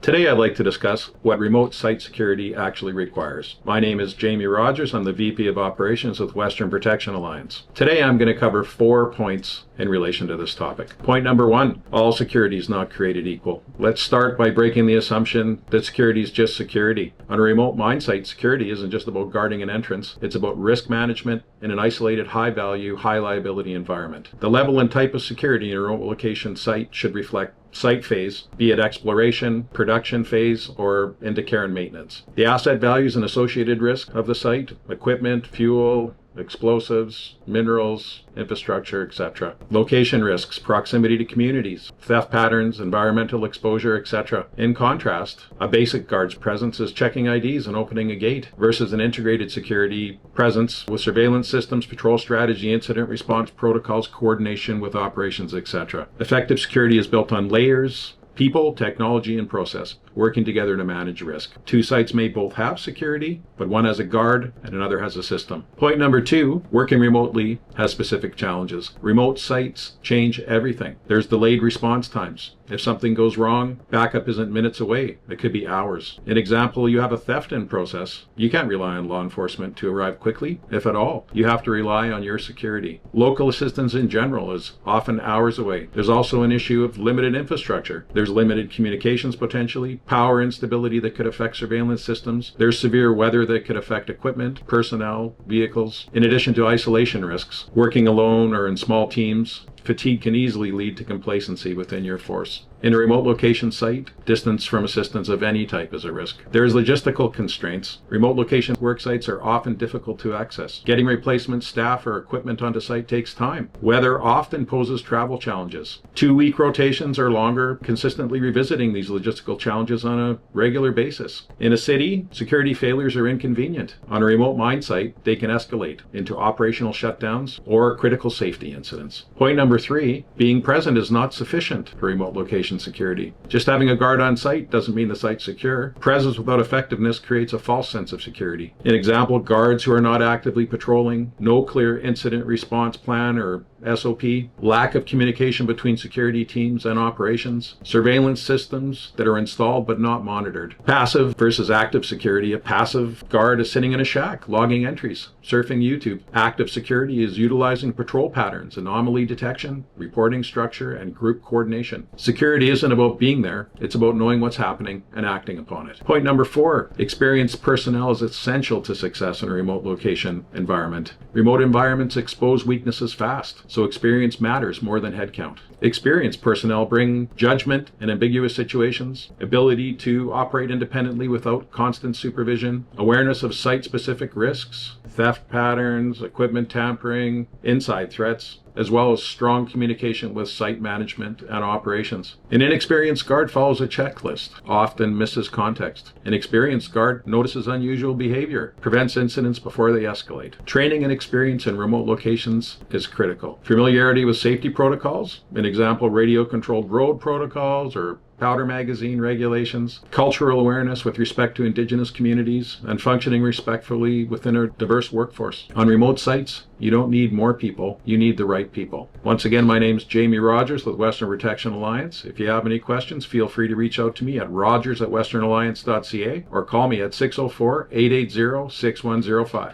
Today I'd like to discuss what remote site security actually requires. My name is Jamie Rogers. I'm the VP of Operations with Western Protection Alliance. Today I'm going to cover 4 points in relation to this topic. Point number 1, all security is not created equal. Let's start by breaking the assumption that security is just security. On a remote mine site, security isn't just about guarding an entrance. It's about risk management in an isolated, high-value, high-liability environment. The level and type of security in a remote location site should reflect site phase, be it exploration, production phase, or into care and maintenance. The asset values and associated risk of the site, equipment, fuel, explosives, minerals, infrastructure, etc. Location risks, proximity to communities, theft patterns, environmental exposure, etc. In contrast, a basic guard's presence is checking IDs and opening a gate versus an integrated security presence with surveillance systems, patrol strategy, incident response protocols, coordination with operations, etc. Effective security is built on layers, people, technology, and process, working together to manage risk. 2 sites may both have security, but one has a guard and another has a system. Point number 2, working remotely has specific challenges. Remote sites change everything. There's delayed response times. If something goes wrong, backup isn't minutes away. It could be hours. An example, you have a theft in process. You can't rely on law enforcement to arrive quickly, if at all. You have to rely on your security. Local assistance in general is often hours away. There's also an issue of limited infrastructure. There's limited communications potentially, power instability that could affect surveillance systems. There's severe weather that could affect equipment, personnel, vehicles. In addition to isolation risks, working alone or in small teams, fatigue can easily lead to complacency within your force. In a remote location site, distance from assistance of any type is a risk. There's logistical constraints. Remote location work sites are often difficult to access. Getting replacement staff or equipment onto site takes time. Weather often poses travel challenges. 2-week rotations or longer, consistently revisiting these logistical challenges on a regular basis. In a city, security failures are inconvenient. On a remote mine site, they can escalate into operational shutdowns or critical safety incidents. Point number 3, being present is not sufficient for remote location security. Just having a guard on site doesn't mean the site's secure. Presence without effectiveness creates a false sense of security. An example, guards who are not actively patrolling, no clear incident response plan or SOP, lack of communication between security teams and operations, surveillance systems that are installed but not monitored. Passive versus active security. A passive guard is sitting in a shack, logging entries, surfing YouTube. Active security is utilizing patrol patterns, anomaly detection, reporting structure, and group coordination. Security isn't about being there, it's about knowing what's happening and acting upon it. Point number 4, experienced personnel is essential to success in a remote location environment. Remote environments expose weaknesses fast, so experience matters more than headcount. Experienced personnel bring judgment in ambiguous situations, ability to operate independently without constant supervision, awareness of site-specific risks, theft patterns, equipment tampering, inside threats, as well as strong communication with site management and operations. An inexperienced guard follows a checklist, often misses context. An experienced guard notices unusual behavior, prevents incidents before they escalate. Training and experience in remote locations is critical. Familiarity with safety protocols, an example, radio-controlled road protocols or powder magazine regulations, cultural awareness with respect to Indigenous communities, and functioning respectfully within a diverse workforce. On remote sites, you don't need more people, you need the right people. Once again, my name is Jamie Rogers with Western Protection Alliance. If you have any questions, feel free to reach out to me at rogers@westernalliance.ca or call me at 604-880-6105.